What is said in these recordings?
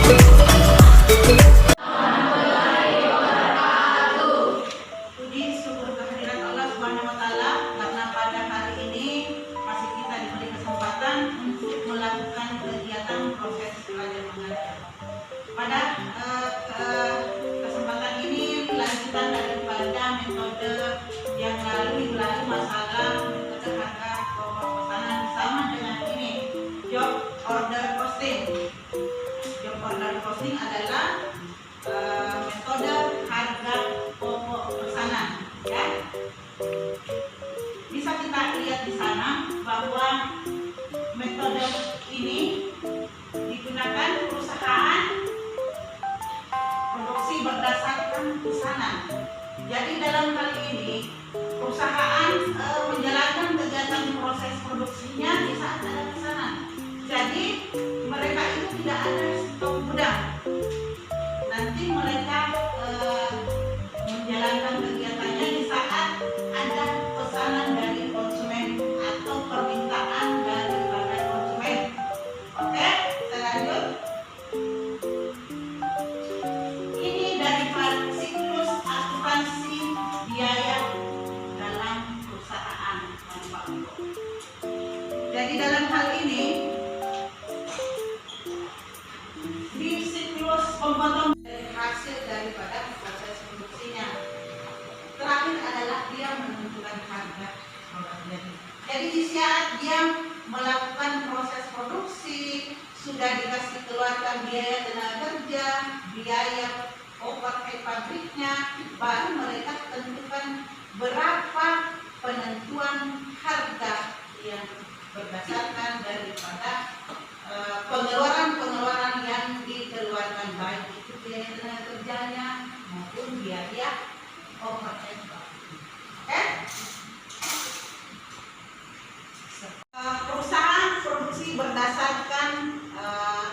Puji syukur kehadirat Allah Subhanahu wa taala karena pada hari ini masih kita diberi kesempatan untuk melakukan kegiatan proses belajar mengajar. Pada kesempatan ini lanjutan daripada metode yang lalu masalah metode harga pokok pesanan sama dengan ini, job order costing. Job order costing adalah metode harga pokok pesanan, ya. Bisa kita lihat di sana bahwa metode ini digunakan perusahaan produksi berdasarkan pesanan. Jadi dalam hal ini perusahaan menjalankan kegiatan proses produksinya di saat ada pesanan. Jadi mereka itu tidak ada stok gudang. Nanti mereka menjalankan kegiatannya di saat ada pesanan dari konsumen atau permintaan daripada konsumen. Oke, kita lanjut. Ini daripada siklus asuransi biaya dalam perusahaan. Jadi dalam hal ini di siklus pemotong hasil daripada proses produksinya. Terakhir adalah dia menentukan harga produknya. Jadi di saat dia melakukan proses produksi, sudah dikasih keluarkan biaya tenaga kerja, biaya overhead pabriknya, baru mereka tentukan berapa penentuan harga yang berdasarkan daripada pengeluaran yang dikeluarkan, baik itu biaya tenaga kerjanya maupun biaya overhead. Oke? Perusahaan produksi berdasarkan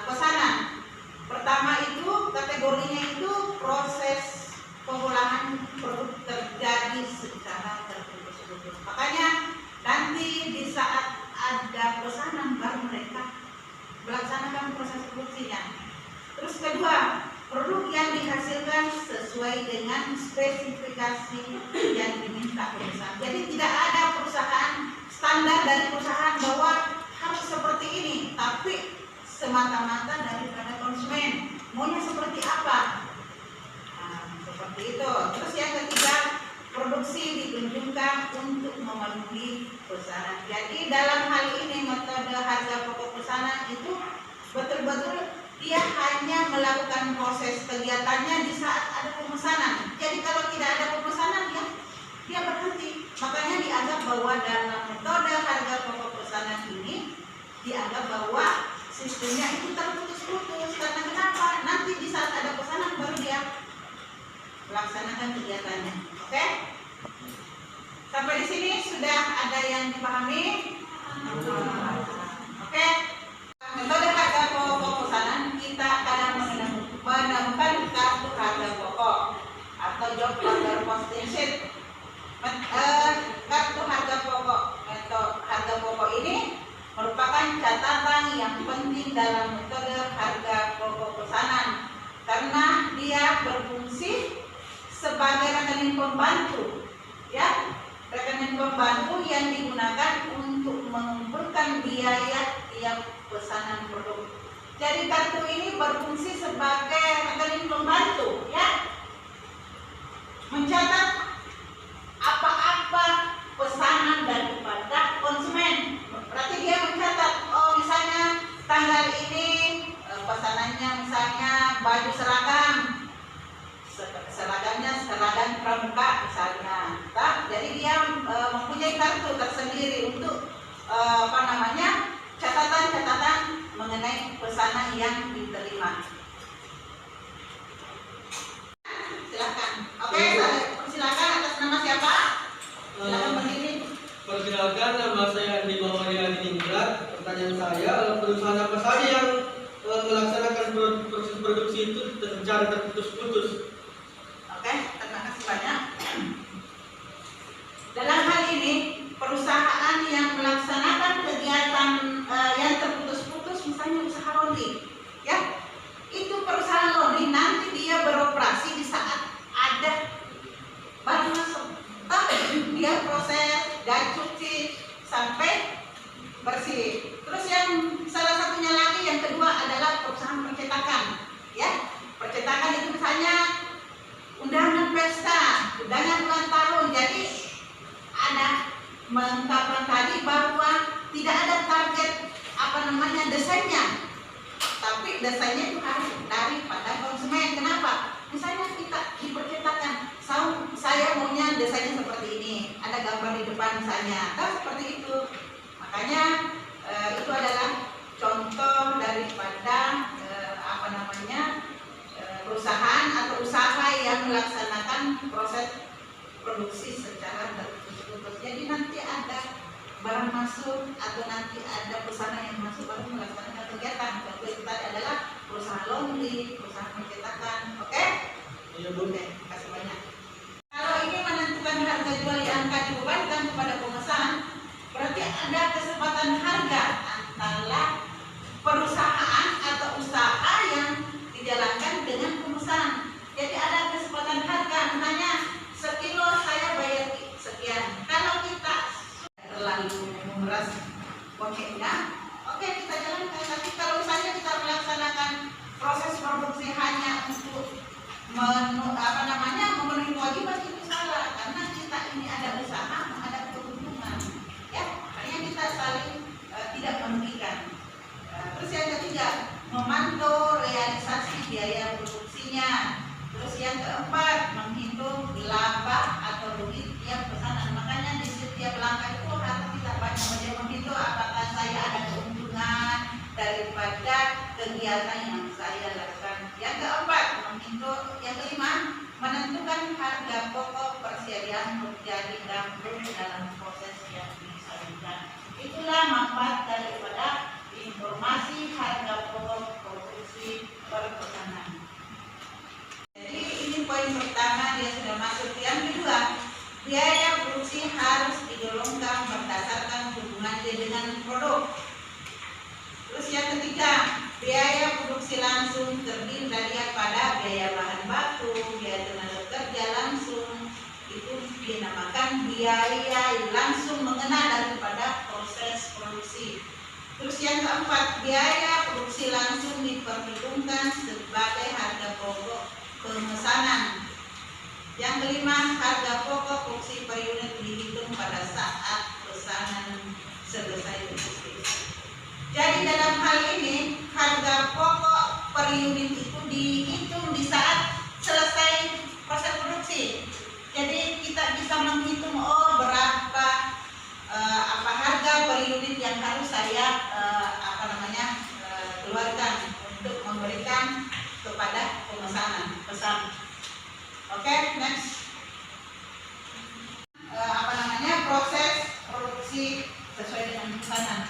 pesanan. Pertama itu kategorinya itu proses pengolahan produk terjadi secara terputus-putus. Makanya nanti di saat ada pesanan baru mereka melaksanakan proses produksinya. Terus kedua, produk yang dihasilkan sesuai dengan spesifikasi yang diminta perusahaan. Jadi tidak ada perusahaan standar dari perusahaan bahwa harus seperti ini, tapi semata-mata daripada konsumen maunya seperti apa. Nah, seperti itu. Terus yang ketiga, produksi ditunjukkan untuk memenuhi pesanan. Jadi dalam hal ini metode harga pokok pesanan itu betul-betul dia hanya melakukan proses kegiatannya di saat ada pemesanan. Jadi kalau tidak ada pemesanan dia berhenti. Makanya dianggap bahwa dalam metode harga pokok pesanan ini dianggap bahwa sistemnya itu terputus-putus. Karena kenapa? Nanti di saat ada pesanan baru dia melaksanakan kegiatannya. Oke? Sampai di sini sudah ada yang dipahami? Oke? Metode harga pokok pesanan kita kadang menemukan kartu harga pokok atau job order costing sheet. Kartu harga pokok atau harga pokok ini merupakan catatan yang penting dalam metode harga pokok pesanan karena dia berfungsi sebagai rekening pembantu, ya, rekening pembantu yang digunakan untuk mengumpulkan biaya tiap pesanan produk. Jadi kartu ini berfungsi sebagai rekening pembantu, ya, mencatat apa-apa pesanan daripada konsumen. Berarti dia mencatat, oh misalnya tanggal ini pesanannya misalnya baju seragam. Seragamnya seragam pramuka misalnya. Nah, jadi dia mempunyai kartu tersendiri untuk catatan-catatan mengenai pesanan yang diterima. Silakan. Oke, silakan atas nama siapa? Silakan berdiri. Perkenalkan, nama saya Andi Maulana Diningrat. Pertanyaan saya, perusahaan apa saja yang melaksanakan proses produksi itu secara terputus-putus? Oke, terima kasih banyak. Dalam hal ini, perusahaan yang melaksanakan kegiatan yang terputus-putus, misalnya usaha roti, ya, itu biasanya itu harus daripada konsumen. Kenapa? Misalnya kita dipercetakan, saya maunya desainnya seperti ini, ada gambar di depan misalnya, atau seperti itu. Makanya itu adalah contoh daripada perusahaan atau usaha yang melaksanakan proses produksi secara terputus-putus. Jadi nanti ada barang masuk atau nanti ada pesanan yang masuk baru melaksanakan kegiatan. Contoh itu tadi adalah perusahaan laundry, perusahaan pencetakan. Oke? Iya, Bu. Oke, kasih banyak. Kalau ini menentukan harga jual yang akan dibebankan kepada pemesan, berarti ada kesempatan harga antara perusahaan atau usaha yang dijalankan dengan pemesan. Jadi ada kesempatan harga, misalnya sekilo saya bayar sekian. Kalau kita terlalu memeras konsepnya, oke kita jalankan. Tapi kalau misalnya kita melaksanakan proses produksi hanya untuk memenuhi kewajiban, itu salah, karena kita ini ada usaha, ada keuntungan, ya. Makanya kita saling tidak merugikan. Terus yang ketiga, memantau realisasi biaya produksinya. Terus yang keempat, menghitung laba atau rugi tiap pesanan. Makanya di setiap langkah itu harus kita banyak menghitung apakah saya ada keuntungan daripada kegiatan yang saya lakukan. Yang keempat, menghitung. Yang kelima, menentukan harga pokok persediaan menjadi gabung dalam proses yang disajikan. Itulah manfaat daripada informasi harga pokok produksi per pesanan. Jadi ini poin pertama, dia sudah masuk. Yang kedua, biaya produksi harus digolongkan berdasarkan hubungannya dengan produk. Terus yang ketiga, biaya produksi langsung terdiri daripada biaya bahan baku, biaya tenaga kerja langsung, itu dinamakan biaya langsung mengena daripada proses produksi. Terus yang keempat, biaya produksi langsung diperhitungkan sebagai harga pokok pemesanan. Yang kelima, harga pokok produksi per unit dihitung pada saat pesanan selesai produksi. Jadi dalam hal ini, harga pokok per unit itu dihitung di saat selesai proses produksi. Jadi kita bisa menghitung, berapa harga per unit yang harus saya keluarkan untuk memberikan kepada pesan. Oke, next. Proses produksi sesuai dengan pesanan.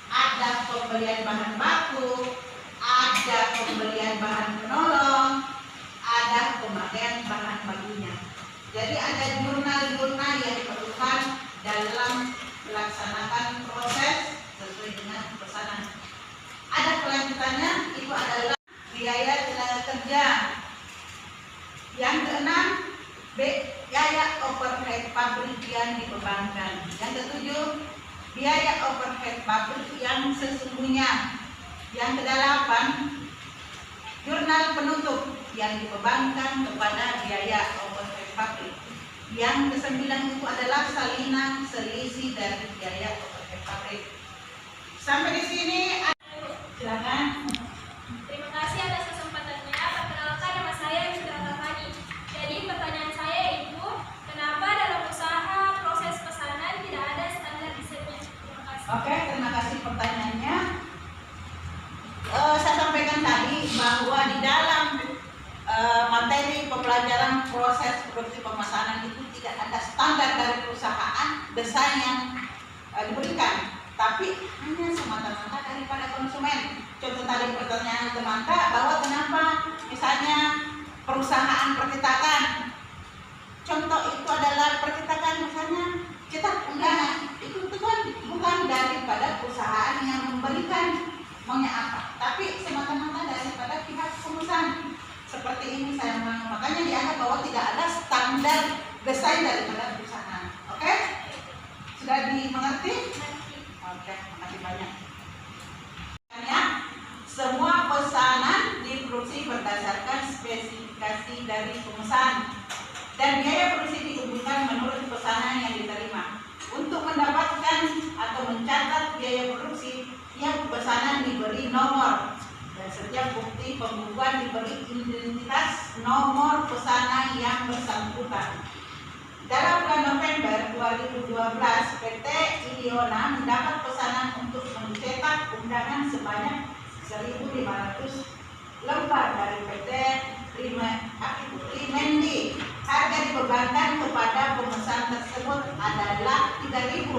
Ada pembelian bahan baku, ada pembelian bahan penolong, ada pemakaian bahan bakunya. Jadi ada jurnal-jurnal yang diperlukan dalam melaksanakan proses sesuai dengan pesanan. Ada kelanjutannya, itu adalah biaya tenaga kerja. Yang keenam, biaya overhead pabrik yang dibebankan. Yang ketujuh, biaya overhead pabrik yang sesungguhnya. Yang kedelapan, jurnal penutup yang dibebankan kepada biaya overhead pabrik. Yang kesembilan itu adalah salinan selisih dari biaya overhead pabrik. Sampai di sini, silakan. Terima kasih atas kesempatannya. Perkenalkan, nama saya Mr. Fani. Jadi pertanyaan saya itu, kenapa dalam usaha proses pesanan tidak ada standar desainnya? Terima kasih. Oke, terima kasih pertanyaannya. Saya sampaikan tadi bahwa di dalam materi pembelajaran proses produksi pemesanan itu tidak ada standar dari perusahaan desain yang diberikan, tapi hanya semata-mata daripada konsumen. Contoh tadi pertanyaan Temangka bahwa kenapa misalnya perusahaan percetakan, contoh itu adalah percetakan misalnya cetak undangan, itu kan bukan daripada perusahaan yang memberikan maunya apa, tapi semata-mata daripada pihak pemesan. Seperti ini saya mau, makanya dianggap bahwa tidak ada standar desain daripada perusahaan. Oke? Sudah dimengerti? Oke, makasih banyak. Semua pesanan diproduksi berdasarkan spesifikasi dari pemesan dan biaya produksi dihubungkan menurut pesanan yang diterima. Untuk mendapatkan atau mencatat biaya produksi, tiap pesanan diberi nomor dan Setiap bukti pembukuan diberi identitas nomor pesanan yang bersangkutan. Dalam bulan November 2012, PT Idiona mendapat pesanan untuk mencetak undangan sebanyak 1.500 lembar dari PT Rimendi. Harga dibebankan kepada pemesan tersebut adalah 3.000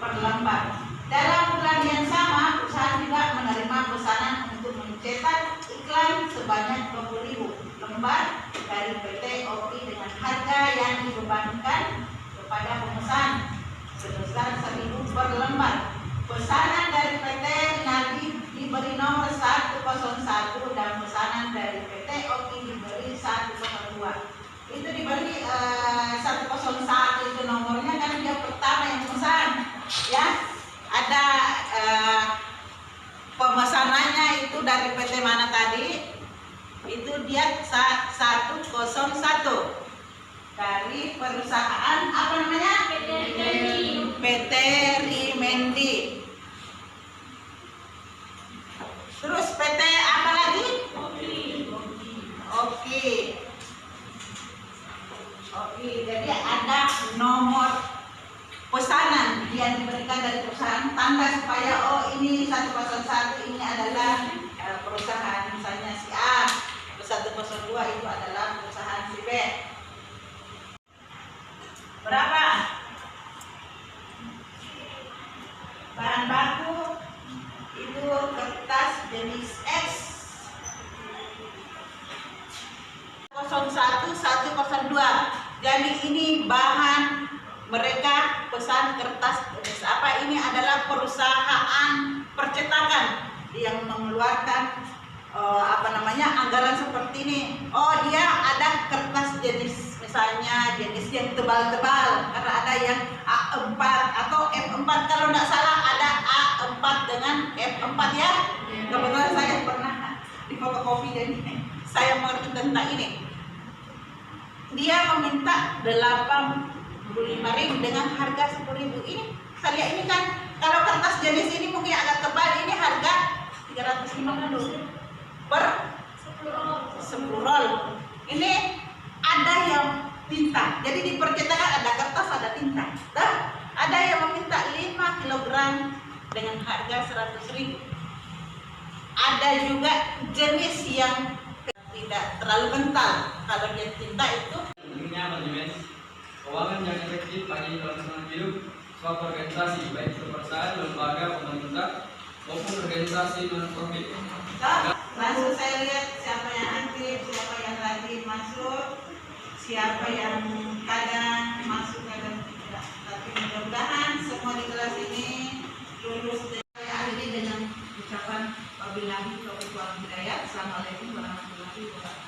per lembar. Dalam bulan yang sama, perusahaan juga menerima pesanan untuk mencetak iklan sebanyak 20.000 lembar dari PT OI dengan harga yang dibebankan kepada pemesan sebesar 1.000 per lembar. Pesanan dari PT Rinaldi diberi nomor 101 dan pesanan dari PT OI diberi 102. Itu diberi 101 itu nomornya kan dia pertama yang pesan, ya. Ada pemesanannya itu dari PT mana tadi? Itu dia 101 dari perusahaan apa namanya? PT Rimendi. Terus PT apa lagi? Oke, jadi ada nomor pesanan yang diberikan dari perusahaan, tanda supaya oh ini 101 ini adalah perusahaan misalnya si A, 102 itu adalah perusahaan si B. Berapa? Bahan baku itu kertas jenis X 01-102. Jadi ini bahan mereka pesan kertas jenis apa? Ini adalah perusahaan percetakan yang mengeluarkan anggaran seperti ini. Oh, dia ada kertas jenis misalnya jenis yang tebal-tebal karena ada yang A4 atau F4 kalau tidak salah ada A4 dengan F4 ya. Kebetulan saya pernah di fotokopi jadi saya mengerti tentang ini. Dia meminta 85.000 dengan harga 10.000. Ini saya lihat ini kan kalau kertas jenis ini mungkin agak tebal, ini harga 350 per 10 roll. Ini ada yang tinta. Jadi di percetakan ada kertas, ada tinta. Dan ada yang meminta 5 kg dengan harga 100.000. Ada juga jenis yang tidak terlalu kental. Kalau dia tinta itu keuangan yang efektif bagi kelangsungan hidup suatu organisasi baik perusahaan, lembaga, pemerintah maupun organisasi non-profit. Langsung saya lihat siapa yang aktif, siapa yang rajin masuk, siapa yang kadang masuk kadang tidak. Tapi mudah-mudahan semua di kelas ini lulus. Saya akhiri dengan ucapan wabillahi taufiq wal hidayah. Assalamualaikum warahmatullahi wabarakatuh.